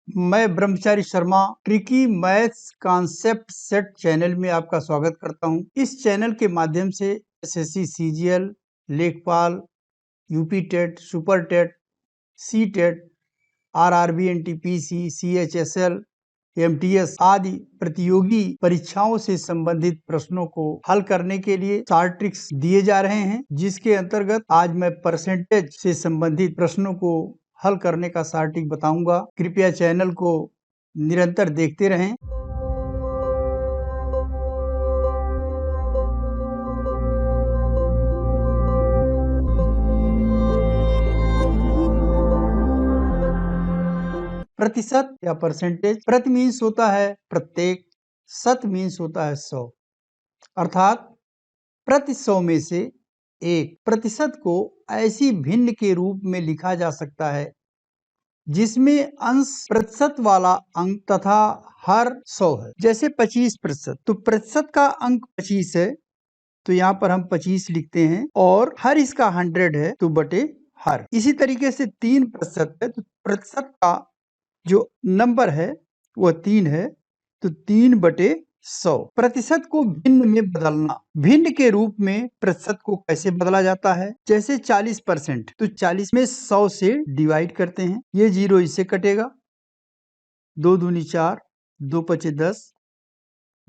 मैं ब्रह्मचारी Sharma tricky maths concept set channel में आपका स्वागत करता हूं। इस चैनल के माध्यम से SSC, CGL, Lekhpal, UP TET, super TET, C TET, RRB, NTPC, CHSL, MTS आदि प्रतियोगी परीक्षाओं से संबंधित प्रश्नों को हल करने के लिए 4 ट्रिक्स दिए जा रहे हैं, जिसके अंतर्गत आज मैं परसेंटेज से संबंधित प्रश्नों को हल करने का 4 ट्रिक बताऊंगा। कृपया चैनल को निरंतर देखते रहें। प्रतिशत या परसेंटेज। प्रति मीन्स होता है प्रत्येक, शत मीन्स होता है 100, अर्थात प्रति 100 में से 1 प्रतिशत को ऐसी भिन्न के रूप में लिखा जा सकता है जिसमें अंश प्रतिशत वाला अंक तथा हर 100 है। जैसे 25%, तो प्रतिशत का अंक 25 है, तो यहाँ पर हम 25 लिखते हैं, और हर इसका 100 है, तो बटे हर। इसी तरीके से 3% है, तो प्रतिशत का जो नंबर है वह 3 है, तो 3/100। प्रतिशत को भिन्न में बदलना। भिन्न के रूप में प्रतिशत को कैसे बदला जाता है? जैसे 40%, तो 40 में 100 से डिवाइड करते हैं, ये 0 इससे कटेगा, 2 दूनी 4, 2 पचे 10,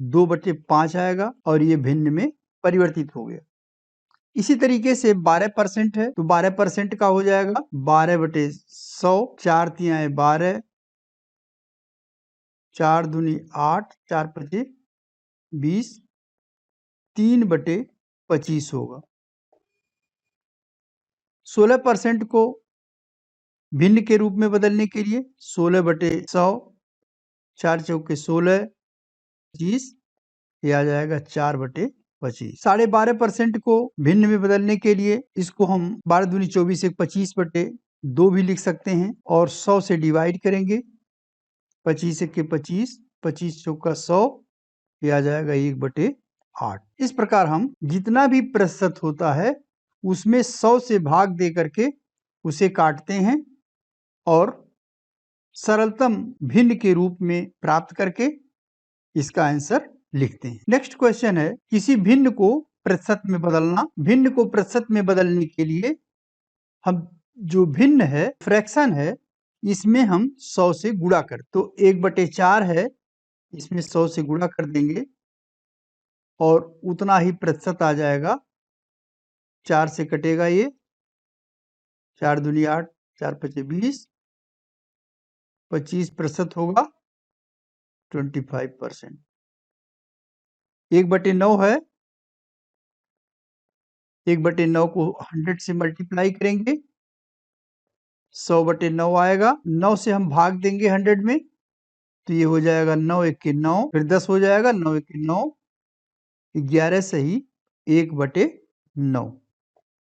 2/5 आएगा, और ये भिन्न में परिवर्तित हो गया। इसी तरीके से 12% है, तो 12% का हो जाएगा 12/100, 4 तियाएं 12, 4 दूनी 8, 4 पचे 20, 3/25 होगा। 16% को भिन्न के रूप में बदलने के लिए 16/100, 4 चौके 16, 25, ये आ जाएगा 4/25। 12.5% को भिन्न में बदलने के लिए इसको हम 12 दूनी 24, 25/2 भी लिख सकते हैं, और 100 से डिवाइड करेंगे, 25 के 25, 25 चौका 100, ये आ जाएगा 1/8। इस प्रकार हम जितना भी प्रतिशत होता है उसमें 100 से भाग दे करके उसे काटते हैं और सरलतम भिन्न के रूप में प्राप्त करके इसका आंसर लिखते हैं। नेक्स्ट क्वेश्चन है, किसी भिन्न को प्रतिशत में बदलना। भिन्न को प्रतिशत में बदलने के लिए हम जो भिन्न है, फ्रैक्शन है, इसमें हम 100 से गुणा कर, तो 1/4 है, इसमें 100 से गुणा कर देंगे और उतना ही प्रतिशत आ जाएगा। 4 से कटेगा ये, 4 दूनी 8, 4 पचे 20, 25% होगा 25%। 1/9 है, 1/9 को 100 से मल्टीप्लाई करेंगे, 100/9 आएगा। 9 से हम भाग देंगे 100 में, तो ये हो जाएगा 9 1 के 9, फिर 10 हो जाएगा, 9 1 के 9, 11 सही 1/9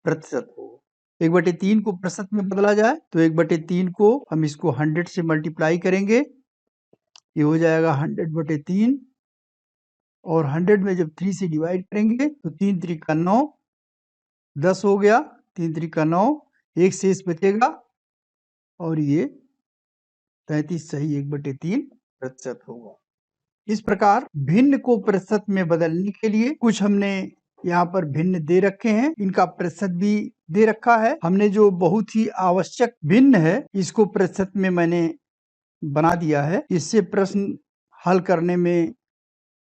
प्रतिशत होगा। 1/3 को प्रतिशत में बदला जाए, तो 1/3 को हम इसको 100 से मल्टीप्लाई करेंगे, ये हो जाएगा 100/3, और 100 में जब 3 से डिवाइड करेंगे तो 3 3 9, 10 हो गया, 3 3 9, 1 शेष बचेगा, और ये 33 सही 1/3 प्रतिशत होगा। इस प्रकार भिन्न को प्रतिशत में बदलने के लिए कुछ हमने यहाँ पर भिन्न दे रखे हैं, इनका प्रतिशत भी दे रखा है। हमने जो बहुत ही आवश्यक भिन्न है, इसको प्रतिशत में मैंने बना दिया है। इससे प्रश्न हल करने में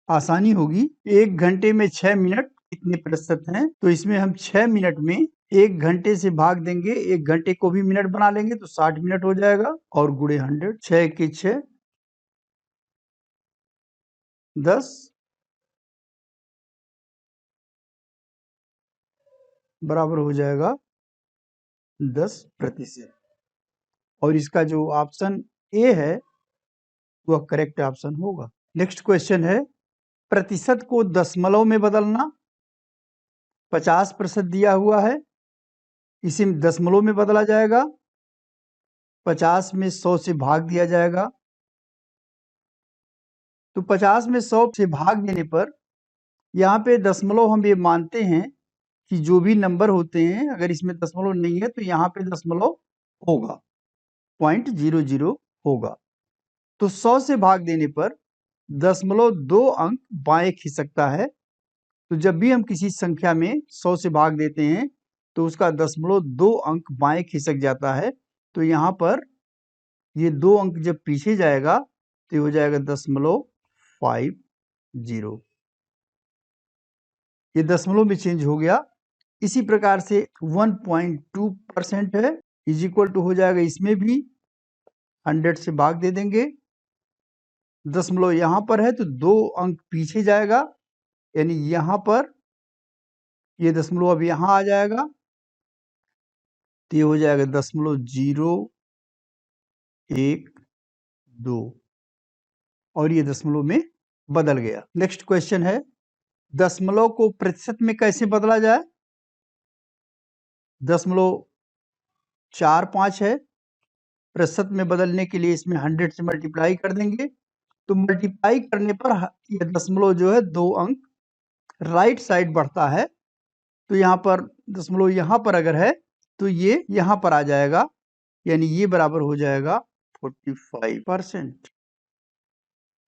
आसानी होगी। 1 घंटे में 6 मिनट कितने प्रतिशत हैं? तो इसमें हम 6 मिनट में 1 घंटे से भाग देंगे, 1 घंटे को भी मिनट बना लेंगे, तो 60 मिनट हो जाएगा, और गुणे 100, 6 के 6, 10 बराबर हो जाएगा 10%। और इसका जो ऑप्शन ए है वह करेक्ट ऑप्शन होगा। नेक्स्ट क्वेश्चन है, प्रतिशत को दशमलव में बदलना। 50% दिया हुआ है, इसे दशमलव में बदला जाएगा, 50 में 100 से भाग दिया जाएगा, तो 50 में 100 से भाग देने पर यहाँ पे दशमलव हम ये मानते हैं कि जो भी नंबर होते हैं, अगर इसमें दशमलव नहीं है तो यहाँ पे दशमलव होगा, 0.00 होगा। तो 100 से भाग देने पर 0.2 अंक बाएं खिसकता है। तो जब भी हम किसी संख्या में 100 से भाग देते हैं तो उसका 0.2 अंक बाएं खिसक जाता है। तो यहाँ पर ये 2 अंक जब पीछे जाएगा तो ये हो जाएगा 0.50। ये दशमलव में चेंज हो गया। इसी प्रकार से 1.2% है इज इक्वल टू हो जाएगा, इसमें भी 100 से भाग दे देंगे। दशमलव यहाँ पर है तो 2 अंक पीछे जाएगा, यानी यहाँ पर ये दशमलव अब यहाँ आ जाएगा तो ये हो जाएगा 0.012 और ये दशमलव में बदल गया। नेक्स्ट क्वेश्चन है, दशमलव को प्रतिशत में कैसे बदला जाए। 0.45 है, प्रतिशत में बदलने के लिए इसमें 100 से मल्टीप्लाई कर देंगे। तो मल्टीप्लाई करने पर यह दशमलव जो है 2 अंक राइट साइड बढ़ता है। तो यहाँ पर दशमलव यहाँ पर अगर है तो ये यहाँ पर आ जाएगा, यानी ये बराबर हो जाएगा 45%।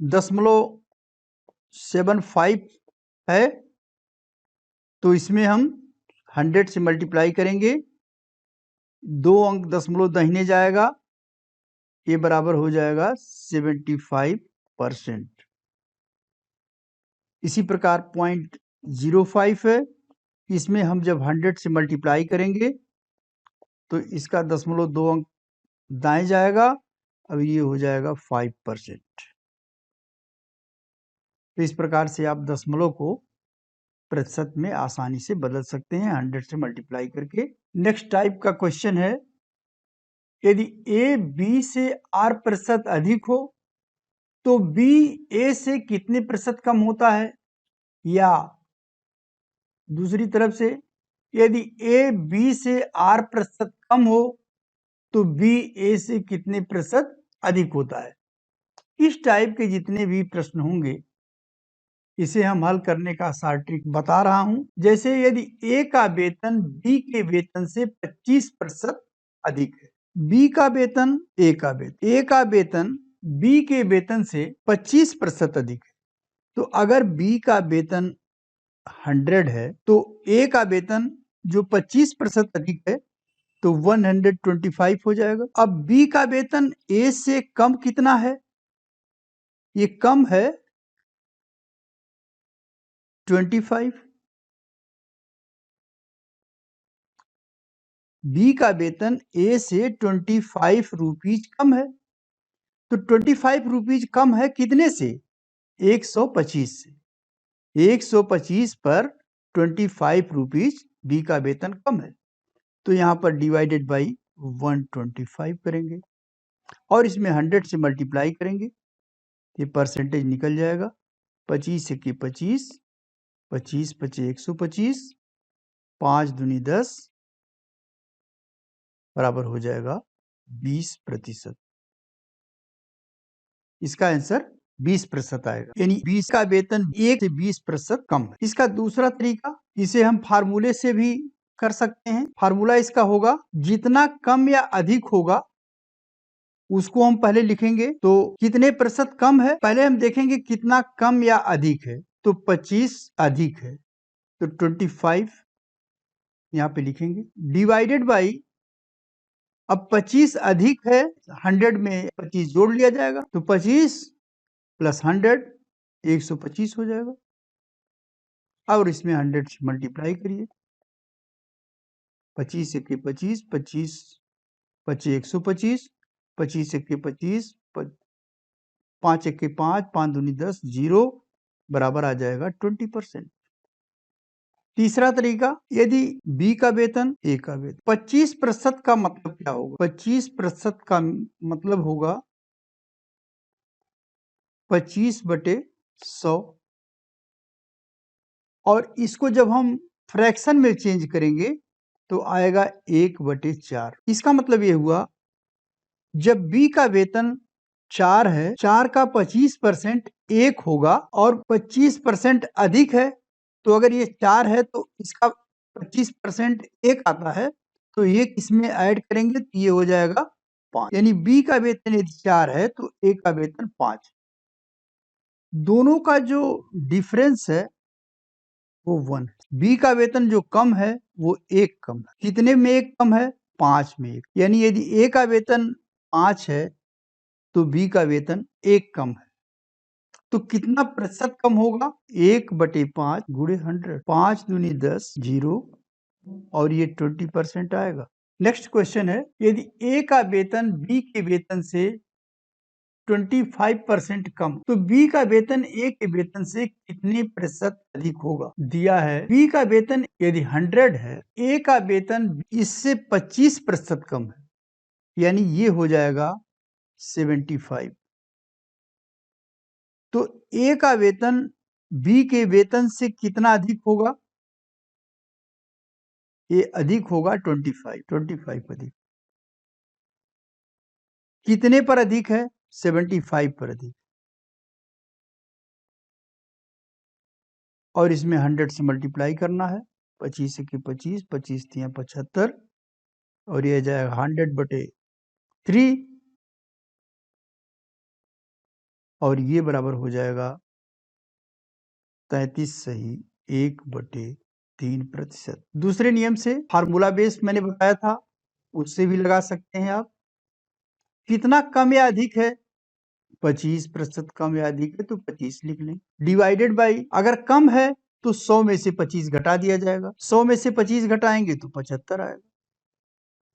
0.75 है तो इसमें हम 100 से मल्टीप्लाई करेंगे, 2 अंक दशमलव दाहिने जाएगा, ये बराबर हो जाएगा 75%। इसी प्रकार 0.05 है, इसमें हम जब 100 से मल्टीप्लाई करेंगे तो इसका 0.2 अंक दाएं जाएगा, अब ये हो जाएगा 5%। तो इस प्रकार से आप दशमलव को प्रतिशत में आसानी से बदल सकते हैं 100 से मल्टीप्लाई करके। नेक्स्ट टाइप का क्वेश्चन है, यदि a b से r प्रतिशत अधिक हो तो b a से कितने प्रतिशत कम होता है, या दूसरी तरफ से यदि a b से r प्रतिशत कम हो तो b a से कितने प्रतिशत अधिक होता है। इस टाइप के जितने भी प्रश्न होंगे इसे हम हल करने का आसान ट्रिक बता रहा हूं। जैसे यदि a का वेतन b के वेतन से 25% अधिक है, b का वेतन a का वेतन b के वेतन से 25% अधिक है, तो अगर b का वेतन 100 है तो a का वेतन जो 25% अधिक है तो 125 हो जाएगा। अब b का वेतन a से कम कितना है, ये कम है 25। बी का वेतन ए से 25 रुपीज कम है, तो 25 रुपीज कम है कितने से, 125 से। 125 पर 25 रुपीज बी का वेतन कम है, तो यहाँ पर डिवाइडेड बाई 125 करेंगे और इसमें 100 से मल्टीप्लाई करेंगे, ये परसेंटेज निकल जाएगा। 25 के 25, 25 पचे 125, 5 दूनी 10 बराबर हो जाएगा 20%। इसका आंसर 20% आएगा, यानी 20 का वेतन 1 से 20% कम है। इसका दूसरा तरीका, इसे हम फार्मूले से भी कर सकते हैं। फार्मूला इसका होगा, जितना कम या अधिक होगा उसको हम पहले लिखेंगे। तो कितने प्रतिशत कम है, पहले हम देखेंगे कितना कम या अधिक है। तो 25 अधिक है तो 25 यहाँ पे लिखेंगे, डिवाइडेड बाई, अब 25 अधिक है, 100 में 25 जोड़ लिया जाएगा, तो 25 प्लस 100 125 हो जाएगा। और इसमें 100 से मल्टीप्लाई करिए, 25 के 25, 25 पचे 125, 25 के 25, 5 के 5, 5 दूनी 10, 0 बराबर आ जाएगा 20%। तीसरा तरीका, यदि बी का वेतन ए का वेतन 25% का मतलब क्या होगा, 25% का मतलब होगा 25/100, और इसको जब हम फ्रैक्शन में चेंज करेंगे तो आएगा 1/4। इसका मतलब ये हुआ, जब बी का वेतन 4 है, 4 का 25% 1 होगा और 25% अधिक है, तो अगर ये 4 है तो इसका 25% 1 आता है, तो ये इसमें ऐड करेंगे तो ये हो जाएगा 5, यानी बी का वेतन यदि 4 है तो ए का वेतन 5। दोनों का जो डिफरेंस है वो 1। बी का वेतन जो कम है वो 1 कम है। कितने में 1 कम है? 5 में 1। यानी यदि ए का वेतन 5 है तो बी का वेतन 1 कम है। तो कितना प्रतिशत कम होगा? 1/5 गुणे 100। 5 दूनी 10, 0 और ये 20% आएगा। नेक्स्ट क्वेश्चन है, यदि ए का वेतन बी के वेतन से 25% कम, तो बी का वेतन ए के वेतन से कितने प्रतिशत अधिक होगा? दिया है बी का वेतन यदि 100 है, ए का वेतन इससे 25% कम है, यानी ये हो जाएगा 75। तो ए का वेतन बी के वेतन से कितना अधिक होगा? ये अधिक होगा 25 अधिक। कितने पर अधिक है? 75 पर अधिक। और इसमें 100 से मल्टीप्लाई करना है। 25 के 25, 25 तियां 75 और ये जाएगा 100/3 और ये बराबर हो जाएगा 33 सही 1/3%। दूसरे नियम से फार्मूला बेस मैंने बताया था, उससे भी लगा सकते हैं आप। कितना कम या अधिक है? 25% कम या अधिक है तो 25 लिख लें। डिवाइडेड बाई, अगर कम है तो 100 में से 25 घटा दिया जाएगा। 100 में से 25 घटाएंगे तो 75 आएगा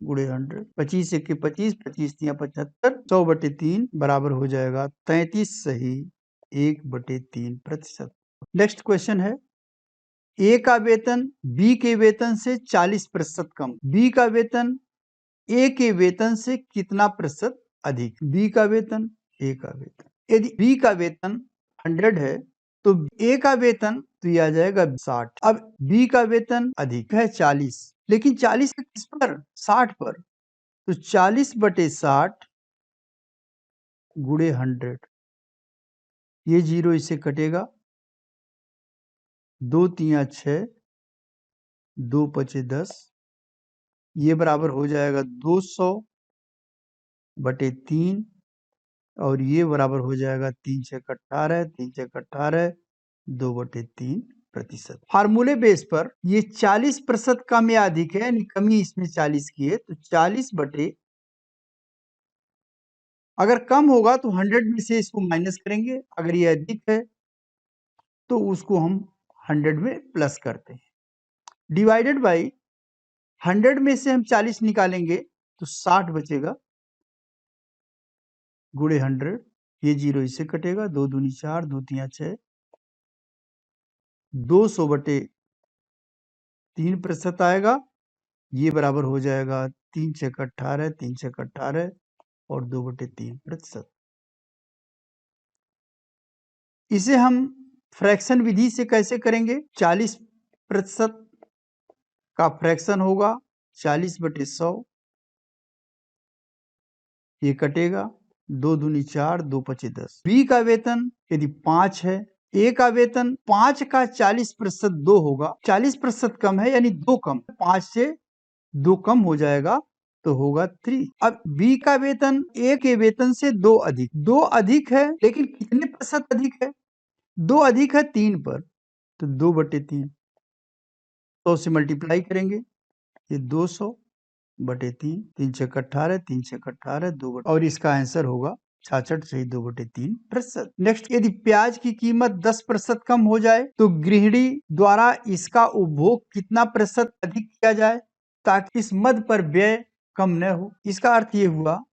गुणे 100। 25 के 25, 25 तियां 75, 100/3 बराबर हो जाएगा 33 सही 1/3%। नेक्स्ट क्वेश्चन है, ए का वेतन बी के वेतन से 40% कम, बी का वेतन ए के वेतन से कितना प्रतिशत अधिक? बी का वेतन ए का वेतन, यदि बी का वेतन 100 है तो ए का वेतन तो ये आ जाएगा 60। अब बी का वेतन अधिक है 40, लेकिन 40 किस पर? 60 पर। तो 40/60 गुणे 100, ये 0 इससे कटेगा, 2 तियां 6, 2 पचे 10, ये बराबर हो जाएगा 200/3 और ये बराबर हो जाएगा 3 छक 18, 3 छक 18, 2/3%। फार्मूले बेस पर ये 40% कम या अधिक है, यानी कमी इसमें 40 की है, तो 40 बटे, अगर कम होगा तो 100 में से इसको माइनस करेंगे, अगर ये अधिक है तो उसको हम 100 में प्लस करते हैं। डिवाइडेड बाई 100 में से हम 40 निकालेंगे तो 60 बचेगा गुणे 100, ये 0 इससे कटेगा, 2 दूनी 4, 2 तियां 6, 200/3% आएगा, ये बराबर हो जाएगा 3 छक 18, 3 छक 18 और 2/3%। इसे हम फ्रैक्शन विधि से कैसे करेंगे? 40% का फ्रैक्शन होगा 40/100, ये कटेगा, 2 दूनी 4, 2 पचे 10। बी का वेतन यदि 5 है, ए का वेतन 5 का 40% 2 होगा, 40% कम है यानी 2 कम, 5 से 2 कम हो जाएगा तो होगा 3। अब बी का वेतन ए के वेतन से 2 अधिक, 2 अधिक है लेकिन कितने प्रतिशत अधिक है? 2 अधिक है 3 पर, तो 2/3, 100 से मल्टीप्लाई करेंगे, ये 200/3, 3 छक 18, 3 छक 18, 2 और इसका आंसर होगा 66 सही 2/3%। नेक्स्ट, यदि प्याज की कीमत 10% कम हो जाए तो गृहिणी द्वारा इसका उपभोग कितना प्रतिशत अधिक किया जाए ताकि इस मद पर व्यय कम न हो? इसका अर्थ ये हुआ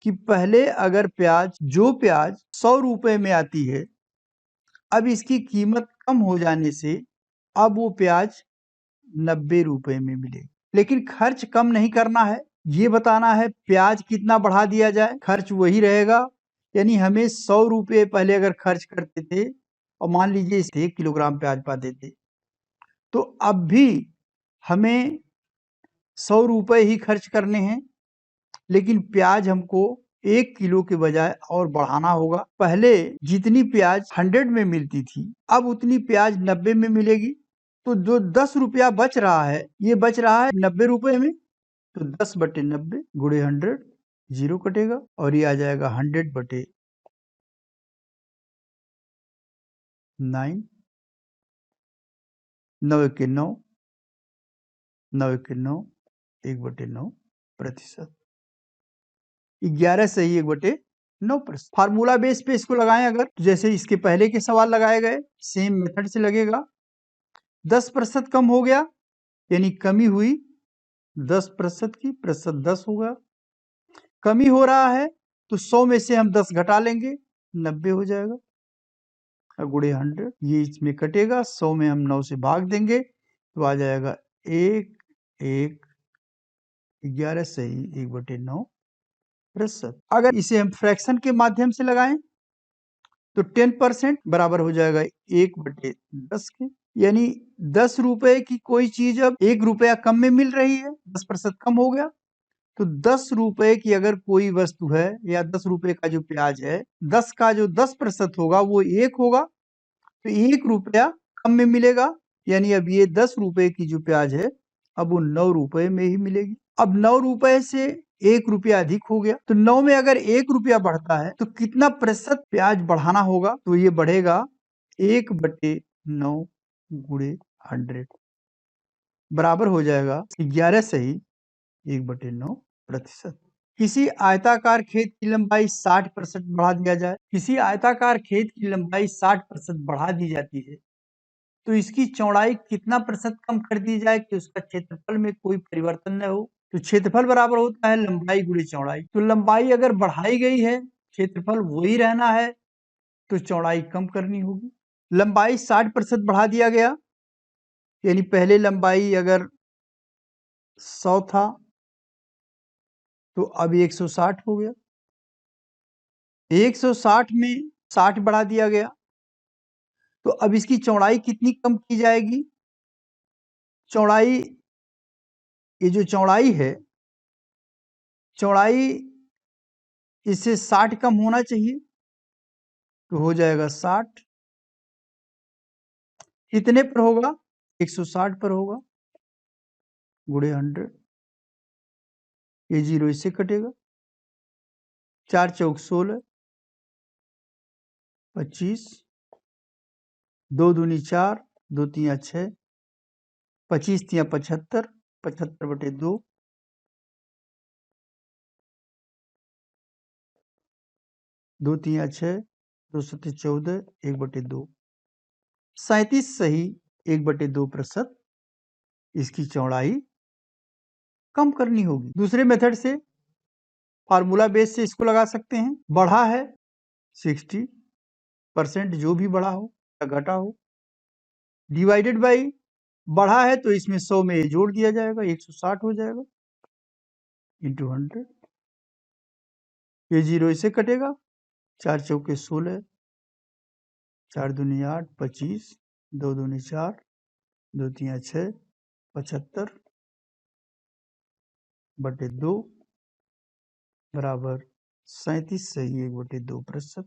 कि पहले अगर प्याज 100 रुपए में आती है, अब इसकी कीमत कम हो जाने से अब वो प्याज 90 रुपए में मिलेगी, लेकिन खर्च कम नहीं करना है, ये बताना है प्याज कितना बढ़ा दिया जाए, खर्च वही रहेगा। यानी हमें 100 रुपए पहले अगर खर्च करते थे और मान लीजिए इस 1 किलोग्राम प्याज पाते थे, तो अब भी हमें 100 रुपए ही खर्च करने हैं, लेकिन प्याज हमको 1 किलो के बजाय और बढ़ाना होगा। पहले जितनी प्याज 100 में मिलती थी, अब उतनी प्याज 90 में मिलेगी, तो जो 10 रुपया बच रहा है, ये बच रहा है 90 रुपए में, तो 10/90 गुणे 100, 0 कटेगा और ये आ जाएगा 100/9, 9 के 9, 9 के 9, 1/9%। 11 सही 1/9%। फार्मूला बेस पे इसको लगाएं अगर, जैसे इसके पहले के सवाल लगाए गए, सेम मेथड से लगेगा। 10% कम हो गया यानी कमी हुई 10% की, प्रतिशत 10 होगा। कमी हो रहा है तो 100 में से हम 10 घटा लेंगे, 90 हो जाएगा, गुणे 100, ये इसमें कटेगा, 100 में हम 9 से भाग देंगे तो आ जाएगा 1, 1, 11 सही 1/9%। अगर इसे हम फ्रैक्शन के माध्यम से लगाएं तो 10% बराबर हो जाएगा 1/10 के, यानी 10 रुपए की कोई चीज अब 1 रुपया कम में मिल रही है, 10% कम हो गया, तो 10 रुपए की अगर कोई वस्तु है या 10 रुपए का जो प्याज है, 10 का जो 10% होगा वो 1 होगा, तो 1 रुपया कम में मिलेगा, यानी अब ये 10 रुपए की जो प्याज है अब वो 9 रुपए में ही मिलेगी। अब 9 रुपए से 1 रुपया अधिक हो गया, तो 9 में अगर 1 रुपया बढ़ता है तो कितना प्रतिशत प्याज बढ़ाना होगा, तो ये बढ़ेगा 1/9 गुणे 100 बराबर हो जाएगा 11 सही 1/9%। किसी आयताकार खेत की लंबाई 60% बढ़ा दिया जाए, किसी आयताकार खेत की लंबाई 60% बढ़ा दी जाती है, तो इसकी चौड़ाई कितना प्रतिशत कम कर दी जाए कि उसका क्षेत्रफल में कोई परिवर्तन न हो। तो क्षेत्रफल बराबर होता है लंबाई गुणे चौड़ाई, तो लंबाई अगर बढ़ाई गई है, क्षेत्रफल वही रहना है, तो चौड़ाई कम करनी होगी। लंबाई 60% बढ़ा दिया गया, यानी पहले लंबाई अगर 100 था तो अब 160 हो गया, 160 में 60 बढ़ा दिया गया, तो अब इसकी चौड़ाई कितनी कम की जाएगी, चौड़ाई, ये जो चौड़ाई है, चौड़ाई इससे 60 कम होना चाहिए, तो हो जाएगा 60, कितने पर होगा, 160 पर होगा, गुणे 100, ये 0 इससे कटेगा, 4 चौक 16, 25, 2 दूनी 4, 2 तिया 6, 25 तिया 75, 75/2, 2 तिया 6, 2 सत्ते 14, 1/2, 37 सही 1/2%। इसकी चौड़ाई कम करनी होगी। दूसरे मेथड से फार्मूला बेस से इसको लगा सकते हैं। बढ़ा है 60%, जो भी बढ़ा हो या घटा हो, डिवाइडेड बाई, बढ़ा है तो इसमें 100 में जोड़ दिया जाएगा, 160 हो जाएगा, इंटू 100, ये 0 इससे कटेगा, 4 चौके 16, 4 दूनी 8, 25, 2 दूनी 4, 2 तिया 6, 75/2 बराबर 37 सही 1/2%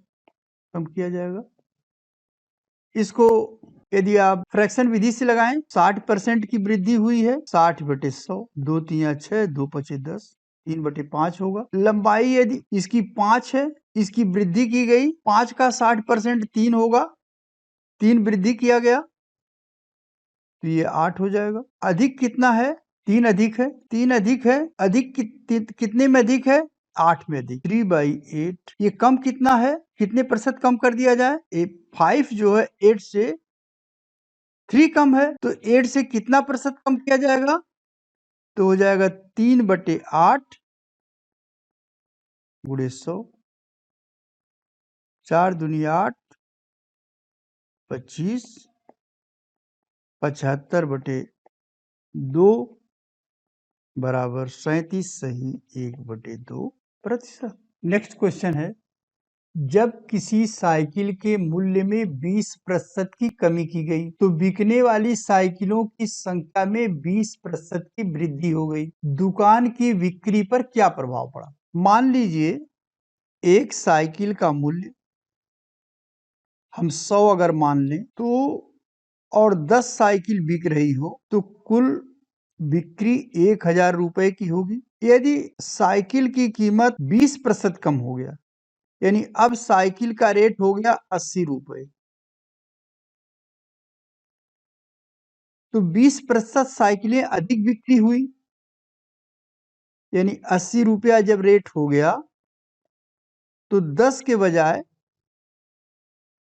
कम किया जाएगा। इसको यदि आप फ्रैक्शन विधि से लगाएं, 60% की वृद्धि हुई है, 60/100, 2 तिया 6, 2 पचे 10, 3/5 होगा। लंबाई यदि इसकी 5 है, इसकी वृद्धि की गई, 5 का 60% 3 होगा, 3 वृद्धि किया गया तो ये 8 हो जाएगा। अधिक कितना है, 3 अधिक है, 3 अधिक है, अधिक कितने में अधिक है, 8 में अधिक, 3/8। ये कम कितना है, कितने प्रतिशत कम कर दिया जाए, 5 जो है 8 से 3 कम है, तो 8 से कितना प्रतिशत कम किया जाएगा, तो हो जाएगा 3/8 गुणे 100, 4 दूनी 8, 25, 75/2 बराबर 37 सही 1/2%। नेक्स्ट क्वेश्चन है, जब किसी साइकिल के मूल्य में 20% की कमी की गई तो बिकने वाली साइकिलों की संख्या में 20% की वृद्धि हो गई, दुकान की बिक्री पर क्या प्रभाव पड़ा। मान लीजिए एक साइकिल का मूल्य हम 100 अगर मान लें तो, और 10 साइकिल बिक रही हो तो कुल बिक्री 1000 रुपए की होगी, यदि साइकिल की कीमत 20% कम हो गया, यानी अब साइकिल का रेट हो गया 80 रुपए, तो 20% साइकिलें अधिक बिक्री हुई, यानी 80 रुपया जब रेट हो गया तो 10 के बजाय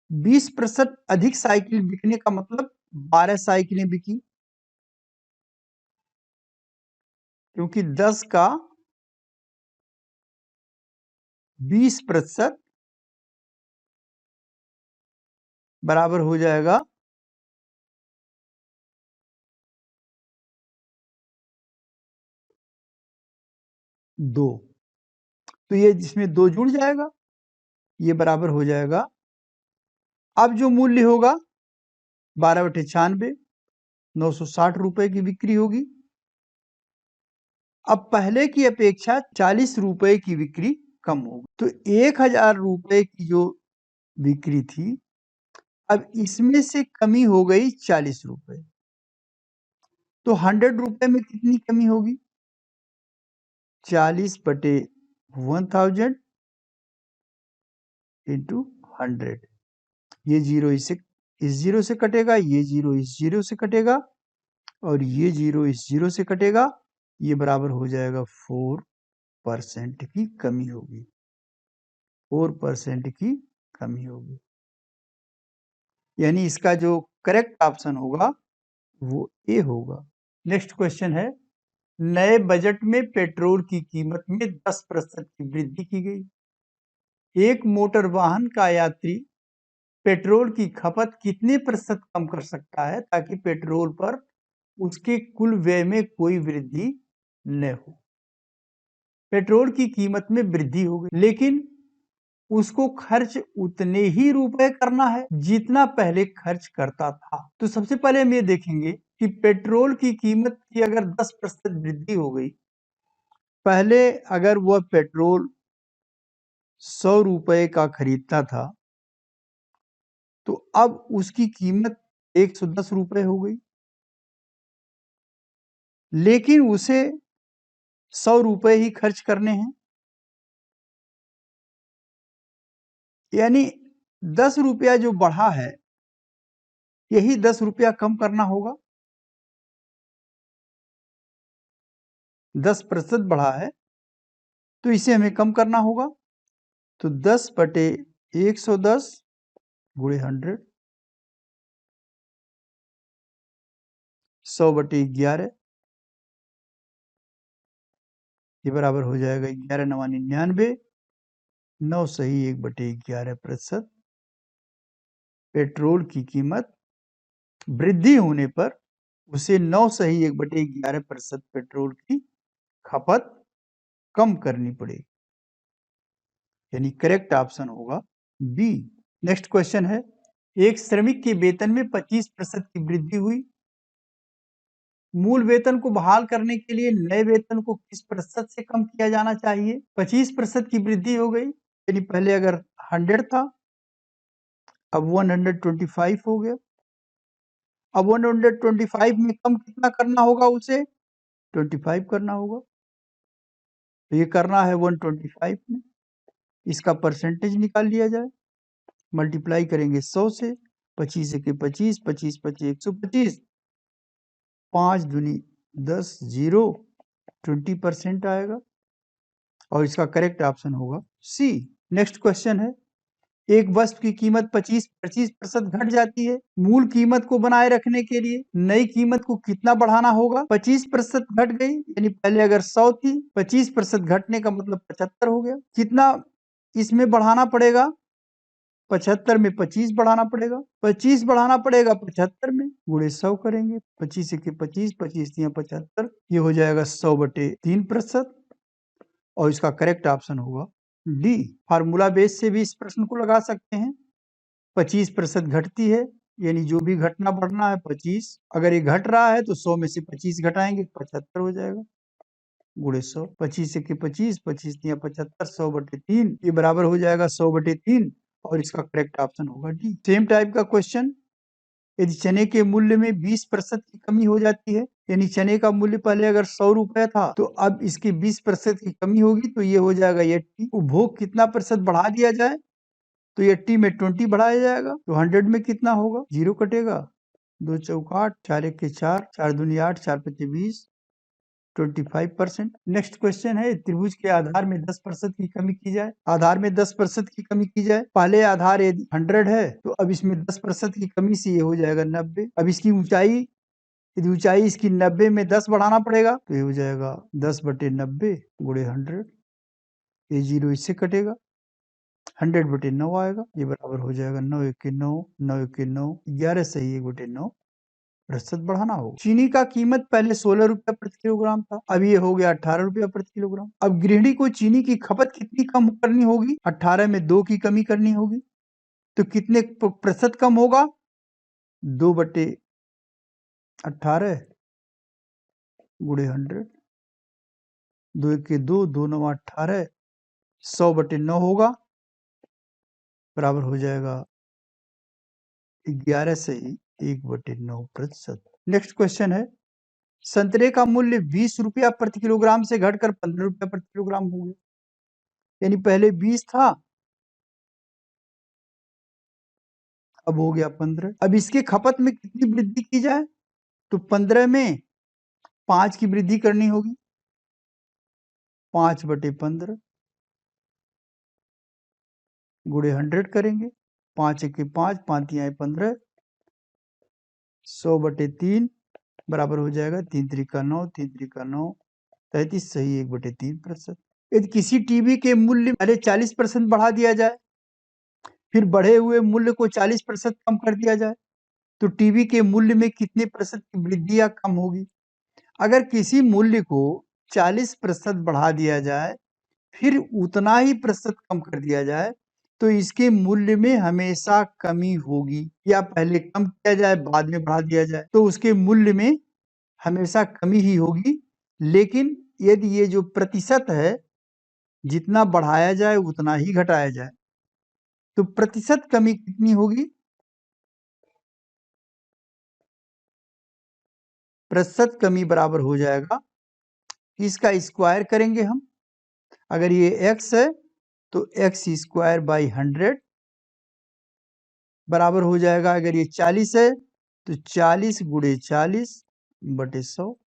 20% अधिक साइकिल बिकने का मतलब 12 साइकिलें बिकी, क्योंकि 10 का 20% बराबर हो जाएगा 2। तो ये जिसमें 2 जुड़ जाएगा, ये बराबर हो जाएगा, अब जो मूल्य होगा 12/96, 960 रुपए की बिक्री होगी। अब पहले की अपेक्षा 40 रुपए की बिक्री कम होगी, तो 1000 रुपए की जो बिक्री थी, अब इसमें से कमी हो गई 40 रुपए, तो 100 रुपए में कितनी कमी होगी? 40/1000 इंटू 100। ये जीरो इस जीरो से कटेगा, ये जीरो इस जीरो से कटेगा, और ये जीरो इस जीरो से कटेगा, ये बराबर हो जाएगा 4% की कमी होगी, 4% की कमी होगी, यानी इसका जो करेक्ट ऑप्शन होगा वो ए होगा। नेक्स्ट क्वेश्चन है, नए बजट में पेट्रोल की कीमत में 10% की वृद्धि की गई। एक मोटर वाहन का यात्री पेट्रोल की खपत कितने प्रतिशत कम कर सकता है ताकि पेट्रोल पर उसके कुल व्यय में कोई वृद्धि न हो? पेट्रोल की कीमत में वृद्धि हो गई, लेकिन उसको खर्च उतने ही रुपए करना है जितना पहले खर्च करता था। तो सबसे पहले हम ये देखेंगे कि पेट्रोल की कीमत की अगर 10% वृद्धि हो गई, पहले अगर वह पेट्रोल 100 रुपए का खरीदता था, तो अब उसकी कीमत 110 रुपए हो गई, लेकिन उसे 100 रुपए ही खर्च करने हैं, यानी 10 रुपया जो बढ़ा है, यही 10 रुपया कम करना होगा। 10% बढ़ा है, तो इसे हमें कम करना होगा, तो 10/110 गुणे 100, 100/11, ये बराबर हो जाएगा 11 9 99, 9 सही 1/11%। पेट्रोल की कीमत वृद्धि होने पर उसे 9 सही 1/11% पेट्रोल की खपत कम करनी पड़ेगी, यानी करेक्ट ऑप्शन होगा बी। नेक्स्ट क्वेश्चन है, एक श्रमिक के वेतन में 25% की वृद्धि हुई। मूल वेतन को बहाल करने के लिए नए वेतन को किस प्रतिशत से कम किया जाना चाहिए? 25% की वृद्धि हो गई, यानी पहले अगर 100 था, अब 125 हो गया। अब 125 में कम कितना करना होगा उसे? 25 करना होगा, तो ये करना है 125 में, इसका परसेंटेज निकाल लिया जाए, मल्टीप्लाई करेंगे 100 से, 25 के 25, 25 25 125, 5 दूनी 10, 0 20% आएगा, और इसका करेक्ट ऑप्शन होगा सी। नेक्स्ट क्वेश्चन है, एक वस्तु की कीमत 25% घट जाती है, मूल कीमत को बनाए रखने के लिए नई कीमत को कितना बढ़ाना होगा? 25% घट गई, यानी पहले अगर 100 थी, 25% घटने का मतलब 75 हो गया, कितना इसमें बढ़ाना पड़ेगा? 75 में 25 बढ़ाना पड़ेगा, 25 बढ़ाना पड़ेगा 75 में, गुणे 100 करेंगे, 25 के 25, 25 75, ये हो जाएगा 100/3%, और इसका करेक्ट ऑप्शन होगा डी। फार्मूला बेस से भी इस प्रश्न को लगा सकते हैं। 25% घटती है, यानी जो भी घटना बढ़ना है 25, अगर ये घट रहा है तो 100 में से 25 घटाएंगे, 75 हो जाएगा, गुणे 100, 25 के 25, 25 75, 100/3, ये बराबर हो जाएगा 100/3, और इसका करेक्ट ऑप्शन होगा डी। सेम टाइप का क्वेश्चन यदि चने के मूल्य में 20% की कमी हो जाती है, यानी चने का मूल्य पहले अगर 100 रुपए था तो अब इसकी 20% की कमी होगी तो ये हो जाएगा 80। उपभोग कितना प्रतिशत बढ़ा दिया जाए तो 80 में 20 बढ़ाया जाएगा तो 100 में कितना होगा, 0 कटेगा, 2 चौका 8, 4 एक के 4, 4 दूनी 8, 4 पचे 20, 25%। नेक्स्ट क्वेश्चन है त्रिभुज के आधार में 10% की कमी की जाए। आधार में 10% की कमी की जाए, पहले आधार यदि 100 है तो अब इसमें 10% की कमी से ये हो जाएगा 90। अब इसकी ऊंचाई, यदि ऊंचाई इसकी 90 में 10 बढ़ाना पड़ेगा तो ये हो जाएगा 10/90 गुणे 100, ये 0 इससे कटेगा, 100/9 आएगा, ये बराबर हो जाएगा 9 एक के 9, 9 एक के 9, 11 सही 1/9 प्रतिशत बढ़ाना होगा। चीनी का कीमत पहले 16 रुपया प्रति किलोग्राम था, अब ये हो गया 18 रुपया प्रति किलोग्राम। अब गृहिणी को चीनी की खपत कितनी कम करनी होगी, 18 में 2 की कमी करनी होगी, तो कितने प्रतिशत कम होगा, 2/18 गुणे 100, 2 एक के 2, 2 9 18, 100/9 होगा, बराबर हो जाएगा 11 से ही 1/9%। नेक्स्ट क्वेश्चन है संतरे का मूल्य 20 रुपया प्रति किलोग्राम से घटकर 15 रुपया प्रति किलोग्राम हो गया, यानी पहले 20 था अब हो गया 15। अब इसके खपत में कितनी वृद्धि की जाए तो 15 में 5 की वृद्धि करनी होगी, 5/15 गुणे 100 करेंगे, 5 एक के 5, 5 तिहाई 15, 100/3 बराबर हो जाएगा 3 त्रिका 9, 3 त्रिका 9, 33 सही 1/3%। यदि किसी टीवी के मूल्य पहले 40% बढ़ा दिया जाए फिर बढ़े हुए मूल्य को 40% कम कर दिया जाए तो टीवी के मूल्य में कितने प्रतिशत की वृद्धि या कम होगी। अगर किसी मूल्य को 40% बढ़ा दिया जाए फिर उतना ही प्रतिशत कम कर दिया जाए तो इसके मूल्य में हमेशा कमी होगी, या पहले कम किया जाए बाद में बढ़ा दिया जाए तो उसके मूल्य में हमेशा कमी ही होगी। लेकिन यदि ये जो प्रतिशत है जितना बढ़ाया जाए उतना ही घटाया जाए तो प्रतिशत कमी कितनी होगी, प्रतिशत कमी बराबर हो जाएगा, इसका स्क्वायर करेंगे हम, अगर ये x है तो x²/100 बराबर हो जाएगा, अगर ये 40 है तो 40 गुणे 40/100,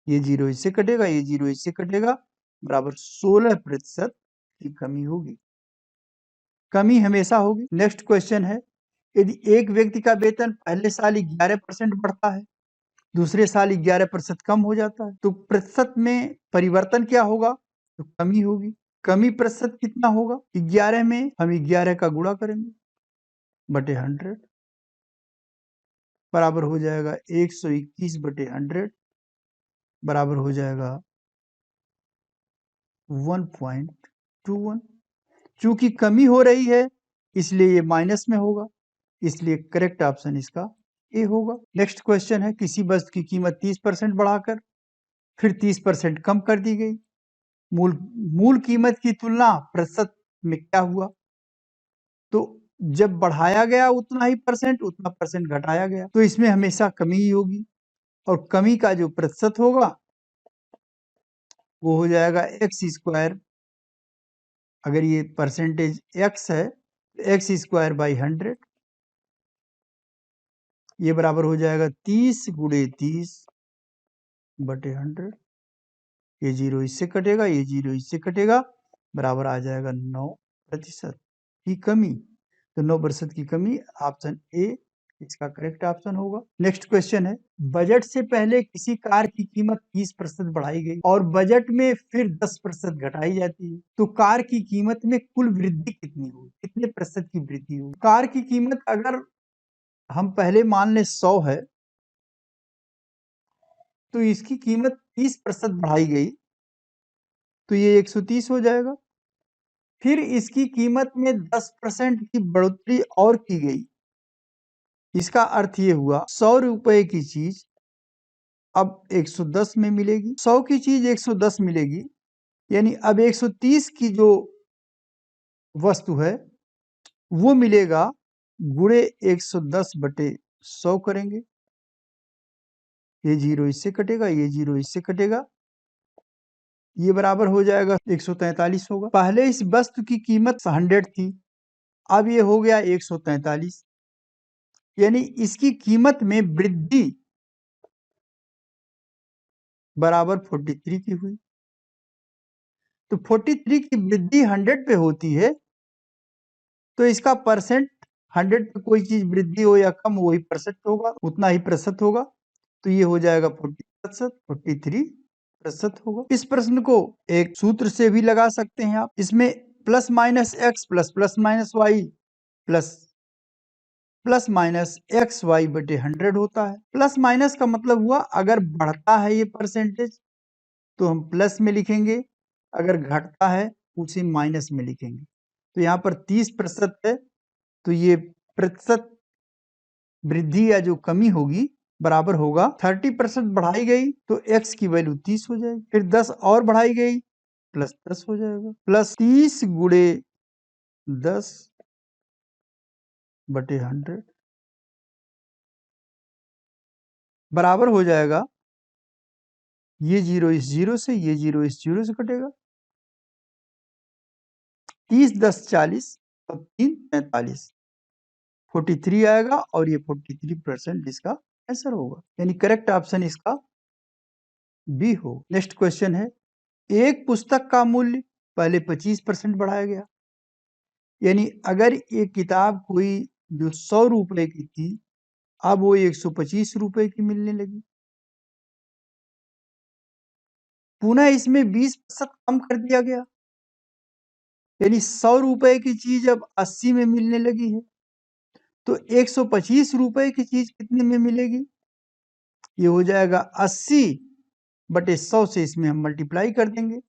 ये 0 इससे कटेगा, ये 0 इससे कटेगा, बराबर 16% की कमी होगी, कमी हमेशा होगी। नेक्स्ट क्वेश्चन है यदि एक व्यक्ति का वेतन पहले साल 11% बढ़ता है दूसरे साल 11% कम हो जाता है तो प्रतिशत में परिवर्तन क्या होगा, तो कमी होगी। कमी प्रतिशत कितना होगा, 11 में हम 11 का गुणा करेंगे बटे 100 बराबर हो जाएगा 121/100 बराबर हो जाएगा 1.21। चूंकि कमी हो रही है इसलिए ये माइनस में होगा, इसलिए करेक्ट ऑप्शन इसका ए होगा। नेक्स्ट क्वेश्चन है किसी वस्तु की कीमत 30% बढ़ाकर फिर 30% कम कर दी गई, मूल कीमत की तुलना प्रतिशत में क्या हुआ, तो जब बढ़ाया गया उतना ही परसेंट उतना परसेंट घटाया गया तो इसमें हमेशा कमी ही होगी, और कमी का जो प्रतिशत होगा वो हो जाएगा x², अगर ये परसेंटेज x है x²/100 ये बराबर हो जाएगा 30 गुणे 30/100, ये 0 इससे कटेगा, ये 0 इससे कटेगा, बराबर आ जाएगा 9% की कमी, तो 9% की कमी ऑप्शन ए इसका करेक्ट ऑप्शन होगा। नेक्स्ट क्वेश्चन है बजट से पहले किसी कार की कीमत 30% बढ़ाई गई और बजट में फिर 10% घटाई जाती है तो कार की कीमत में कुल वृद्धि कितनी होगी, कितने प्रतिशत की वृद्धि होगी। कार की कीमत अगर हम पहले मान लें 100 है तो इसकी कीमत 30% बढ़ाई गई तो ये 130 हो जाएगा, फिर इसकी कीमत में 10% की बढ़ोतरी और की गई, इसका अर्थ ये हुआ 100 रुपए की चीज अब 110 में मिलेगी, 100 की चीज 110 मिलेगी, यानी अब 130 की जो वस्तु है वो मिलेगा गुणे 110/100 करेंगे। ये 0 इससे कटेगा, ये 0 इससे कटेगा, ये बराबर हो जाएगा 143 होगा। पहले इस वस्तु की कीमत 100 थी, अब ये हो गया 143, यानी इसकी कीमत में वृद्धि बराबर 43 की हुई। तो 43 की वृद्धि 100 पे होती है, तो इसका परसेंट 100 पे कोई चीज वृद्धि हो या कम वही प्रतिशत होगा, उतना ही प्रतिशत होगा। तो ये हो जाएगा 40%, 43% होगा। इस प्रश्न को एक सूत्र से भी लगा सकते हैं आप। इसमें plus minus X plus plus minus Y plus plus minus X Y बटे 100 होता है। प्लस माइनस का मतलब हुआ अगर बढ़ता है ये परसेंटेज तो हम प्लस में लिखेंगे, अगर घटता है उसे माइनस में लिखेंगे। तो यहाँ पर 30% है, तो ये प्रतिशत वृद्धि या जो कमी होगी बराबर होगा 30% बढ़ाई गई तो x की वैल्यू 30 हो जाएगी, फिर 10 और बढ़ाई गई प्लस 10 हो जाएगा, प्लस 30 गुणे 10 बटे 100 बराबर हो जाएगा, ये 0 इस 0 से, ये 0 इस 0 से कटेगा, 30 10 40 और 3 45, 43 आएगा और ये 43% इसका आंसर होगा, यानी करेक्ट ऑप्शन इसका बी हो। नेक्स्ट क्वेश्चन है, एक पुस्तक का मूल्य पहले 25% बढ़ाया गया, यानी अगर ये किताब कोई जो 100 रुपए की थी अब वो 125 रुपए की मिलने लगी। पुनः इसमें 20% कम कर दिया गया, यानी 100 रुपए की चीज अब 80 में मिलने लगी है, तो 125 रुपए की चीज कितने में मिलेगी? ये हो जाएगा 80/100 से इसमें हम मल्टीप्लाई कर देंगे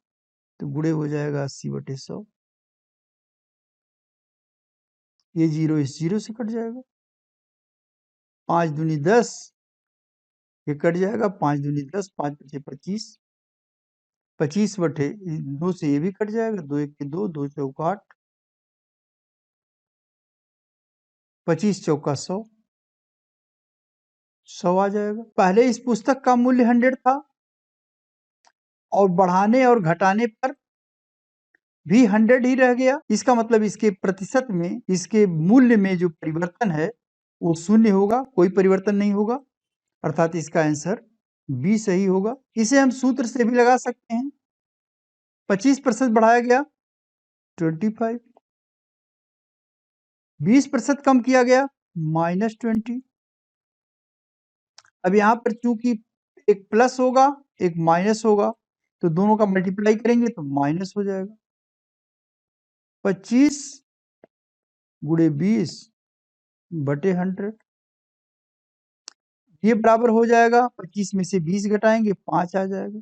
तो गुणे हो जाएगा 80/100, ये 0 इस 0 से कट जाएगा, 5 दूनी 10, ये कट जाएगा, 5 दूनी 10, 5 पचे 25, 25/2 से ये भी कट जाएगा, 2 1 के 2, 2 चौका 8, 25 चौका 100, 100 आ जाएगा। पहले इस पुस्तक का मूल्य 100 था और बढ़ाने और घटाने पर भी 100 ही रह गया, इसका मतलब इसके प्रतिशत में, इसके मूल्य में जो परिवर्तन है वो 0 होगा, कोई परिवर्तन नहीं होगा, अर्थात इसका आंसर बी सही होगा। इसे हम सूत्र से भी लगा सकते हैं, 25% बढ़ाया गया 25, 20% कम किया गया -20। अब यहाँ पर चूंकि एक प्लस होगा एक माइनस होगा तो दोनों का मल्टीप्लाई करेंगे तो माइनस हो जाएगा, 25 गुणे 20/100, ये बराबर हो जाएगा, 25 में से 20 घटाएंगे 5 आ जाएगा,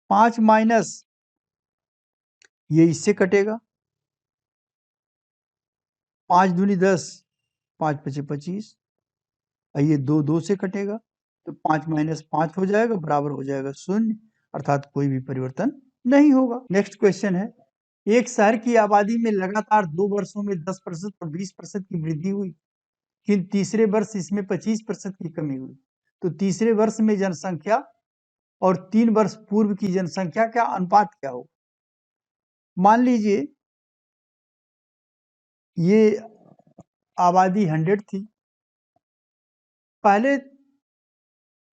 5 माइनस ये इससे कटेगा, 5 दूनी 10, 5 पचे 25, ये 2 2 से कटेगा तो 5 माइनस 5 हो जाएगा, बराबर हो जाएगा 0, अर्थात कोई भी परिवर्तन नहीं होगा। नेक्स्ट क्वेश्चन है, एक शहर की आबादी में लगातार 2 वर्षों में 10% और 20% की वृद्धि हुई, फिर तीसरे वर्ष इसमें 25% की कमी हुई, तो तीसरे वर्ष में जनसंख्या और 3 वर्ष पूर्व की जनसंख्या का अनुपात क्या हो? मान लीजिए ये आबादी 100 थी, पहले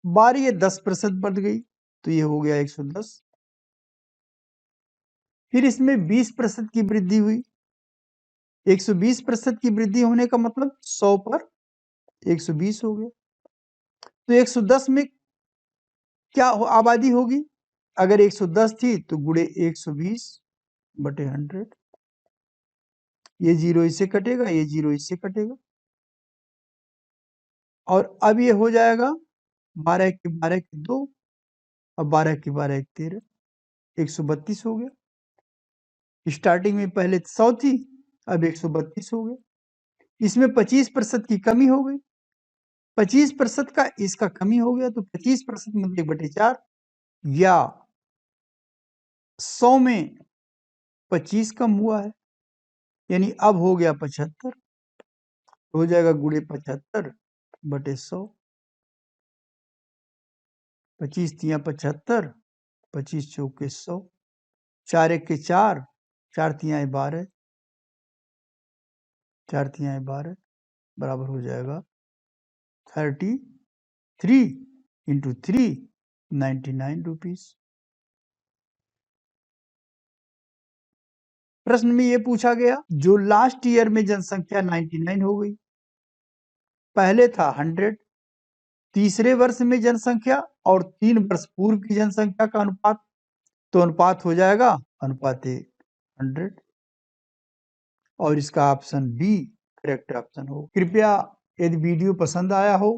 बार ये 10% बढ़ गई तो ये हो गया 110, फिर इसमें 20% की वृद्धि हुई, 120% की वृद्धि होने का मतलब 100 पर 120 हो गया, तो 110 में क्या आबादी होगी? अगर 110 थी तो गुणे 120/100, ये 0 इससे कटेगा, ये 0 इससे कटेगा, और अब ये हो जाएगा 12 के 12 के 2 और 12 के 12 के 13, 132 हो गया। स्टार्टिंग में पहले 100 थी अब 132 हो गया, इसमें 25% की कमी हो गई, 25% का इसका कमी हो गया तो 25% मतलब 1/4, या 100 में 25 कम हुआ है, यानी अब हो गया 75, हो जाएगा गुणे 75/100। 25 तिया 75, 25 चौके 100, 4 1 4, 4 तियाएं 12, 4 तियाएं 12 बराबर हो जाएगा 33 इंटू 3 99 रुपीज। प्रश्न में ये पूछा गया जो लास्ट ईयर में जनसंख्या 99 हो गई, पहले था 100, तीसरे वर्ष में जनसंख्या और 3 वर्ष पूर्व की जनसंख्या का अनुपात, तो अनुपात हो जाएगा अनुपात 100 और इसका ऑप्शन बी करेक्ट ऑप्शन हो। कृपया यदि वीडियो पसंद आया हो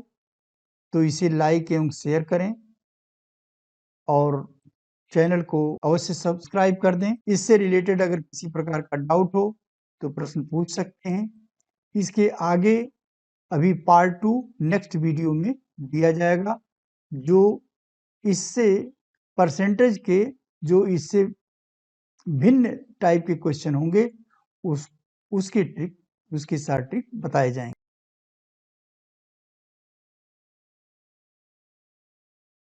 तो इसे लाइक एवं शेयर करें और चैनल को अवश्य सब्सक्राइब कर दें। इससे रिलेटेड अगर किसी प्रकार का डाउट हो तो प्रश्न पूछ सकते हैं। इसके आगे अभी पार्ट 2 नेक्स्ट वीडियो में दिया जाएगा, जो इससे परसेंटेज के जो इससे भिन्न टाइप के क्वेश्चन होंगे उसके साथ ट्रिक बताए जाएंगे।